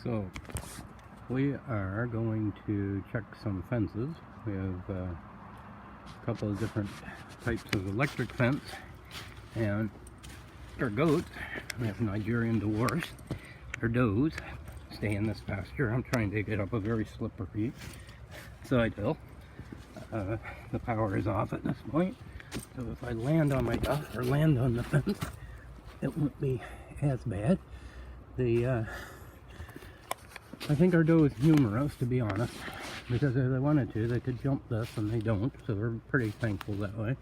So we are going to check some fences. We have a couple of different types of electric fence, and our goats, we have Nigerian Dwarfs, or does, stay in this pasture. I'm trying to get up a very slippery side hill. The power is off at this point, so if I land on my duff or land on the fence, it won't be as bad. I think our doe is humorous, to be honest, because if they wanted to, they could jump this, and they don't, so we're pretty thankful that way.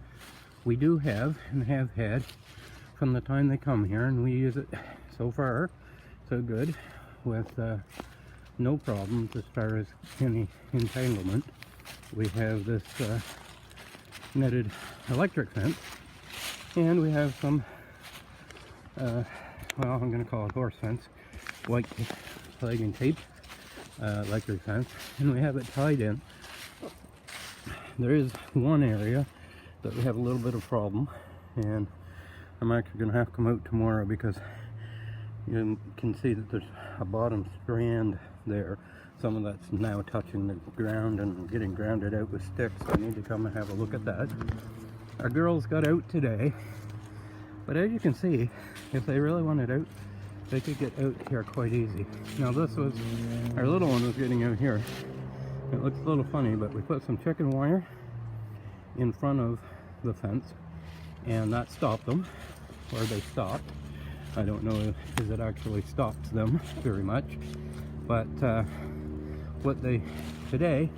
We do have, and have had, from the time they come here, and we use it so far, so good, with no problems as far as any entanglement. We have this netted electric fence, and we have some, well, I'm going to call it horse fence, white flag and tape electric fence, and we have it tied in. There is one area that we have a little bit of problem, and I'm actually going to have to come out tomorrow because you can see that there's a bottom strand there. Some of that's now touching the ground and getting grounded out with sticks, so I need to come and have a look at that. Our girls got out today, but as you can see, if they really wanted out, they could get out here quite easy. Now this was, our little one was getting out here. It looks a little funny, but we put some chicken wire in front of the fence, and that stopped them, or they stopped. I don't know if it actually stops them very much, but what today,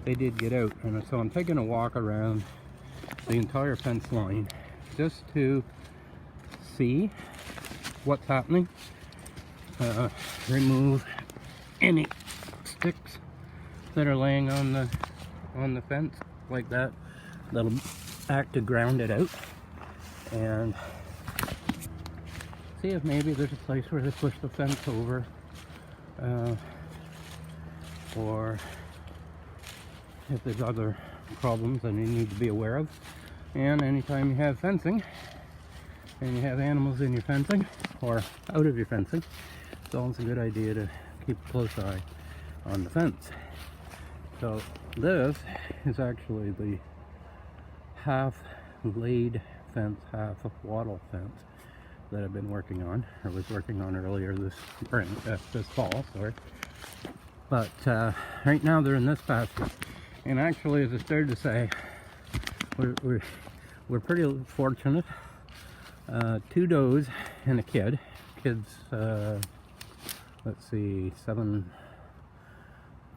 they did get out, and so I'm taking a walk around the entire fence line just to see what's happening, remove any sticks that are laying on the fence like that, that'll act to ground it out, and see if maybe there's a place where they push the fence over, or if there's other problems that you need to be aware of. And anytime you have fencing and you have animals in your fencing or out of your fencing, it's always a good idea to keep a close eye on the fence. So this is actually the half laid fence, half wattle fence that I've been working on. I was working on earlier this spring, this fall, sorry. But right now they're in this pasture, and actually, as I started to say, we're pretty fortunate. 2 does and a kid. Kids, let's see,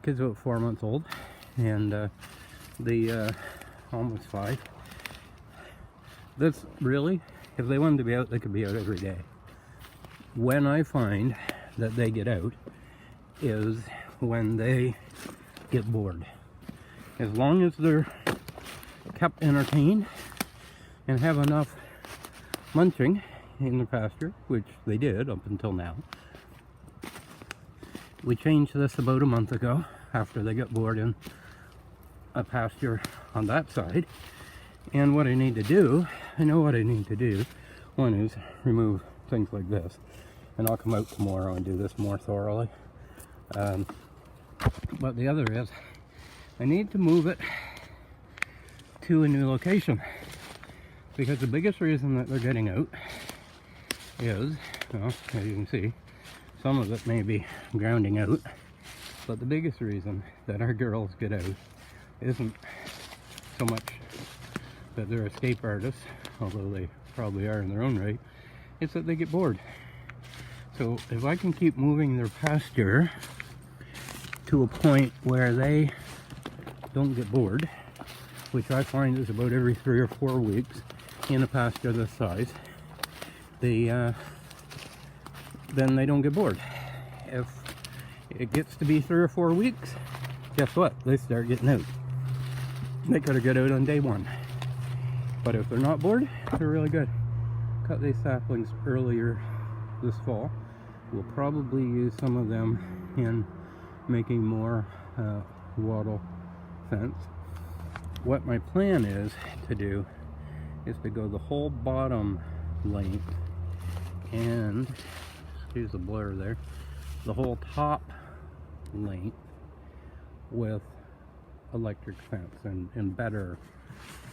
kids about 4 months old, and the almost 5. This really, if they wanted to be out, they could be out every day. When I find that they get out is when they get bored. As long as they're kept entertained and have enough munching in the pasture, which they did up until now. We changed this about a month ago after they got bored in a pasture on that side. And what I need to do, I know what I need to do. One is remove things like this, and I'll come out tomorrow and do this more thoroughly. But the other is, I need to move it to a new location, because the biggest reason that they're getting out is, well, as you can see, some of it may be grounding out, but the biggest reason that our girls get out isn't so much that they're escape artists, although they probably are in their own right. It's that they get bored. So if I can keep moving their pasture to a point where they don't get bored, which I find is about every 3 or 4 weeks in a pasture this size, then they don't get bored. If it gets to be 3 or 4 weeks, guess what? They start getting out. They gotta get out on day 1. But if they're not bored, they're really good. Cut these saplings earlier this fall. We'll probably use some of them in making more wattle fence. What my plan is to do is to go the whole bottom length, and excuse the blur there, the whole top length with electric fence and better.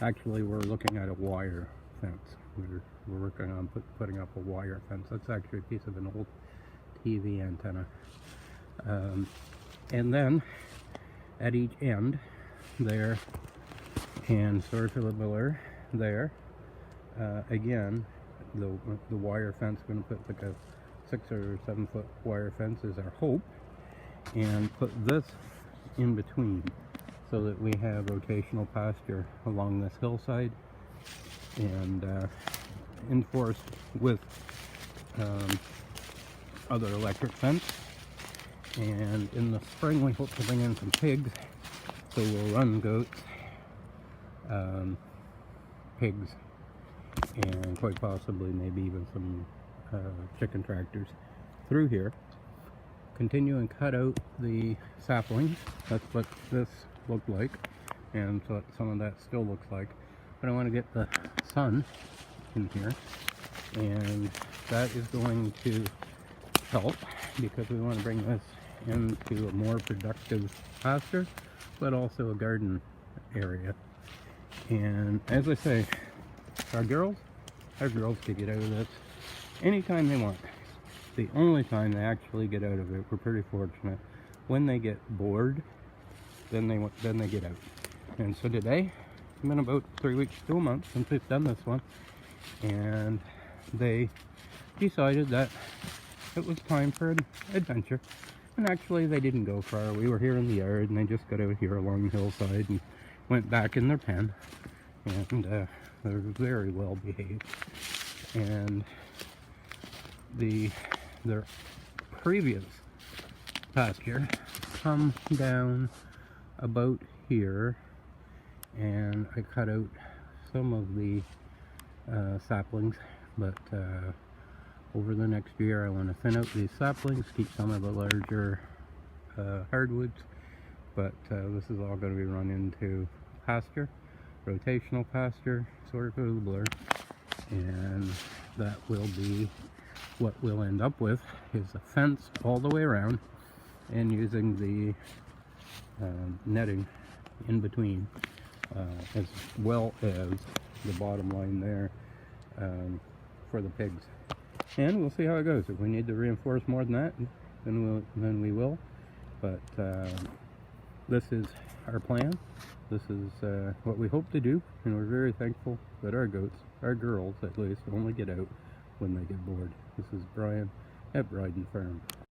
Actually, we're looking at a wire fence. We're working on putting up a wire fence. That's actually a piece of an old TV antenna. And then at each end there, and sorry for the blur there, again, the wire fence, we're going to put like a 6 or 7 foot wire fence is our hope, and put this in between so that we have rotational pasture along this hillside, and enforced with other electric fence. And in the spring we hope to bring in some pigs, so we'll run goats, pigs, and quite possibly maybe even some chicken tractors through here. Continue and cut out the saplings. That's what this looked like, and so some of that still looks like. But I want to get the sun in here, and that is going to help because we want to bring this into a more productive pasture, but also a garden area. And as I say, our girls could get out of this anytime they want. The only time they actually get out of it, we're pretty fortunate, when they get bored, then they get out. And so today, it's been about 3 weeks to a month since we've done this one, and they decided that it was time for an adventure. And actually they didn't go far. We were here in the yard, and they just got out here along the hillside and went back in their pen, and they're very well behaved. And their previous pasture come down about here, and I cut out some of the saplings, but over the next year I want to thin out these saplings, keep some of the larger hardwoods, but this is all going to be run into pasture, rotational pasture, sorry for the blur, and that will be what we'll end up with, is a fence all the way around, and using the netting in between, as well as the bottom line there for the pigs. And we'll see how it goes. If we need to reinforce more than that, then we will. But this is our plan. This is what we hope to do, and we're very thankful that our goats, our girls at least, only get out when they get bored. This is Brian at Briden Farm.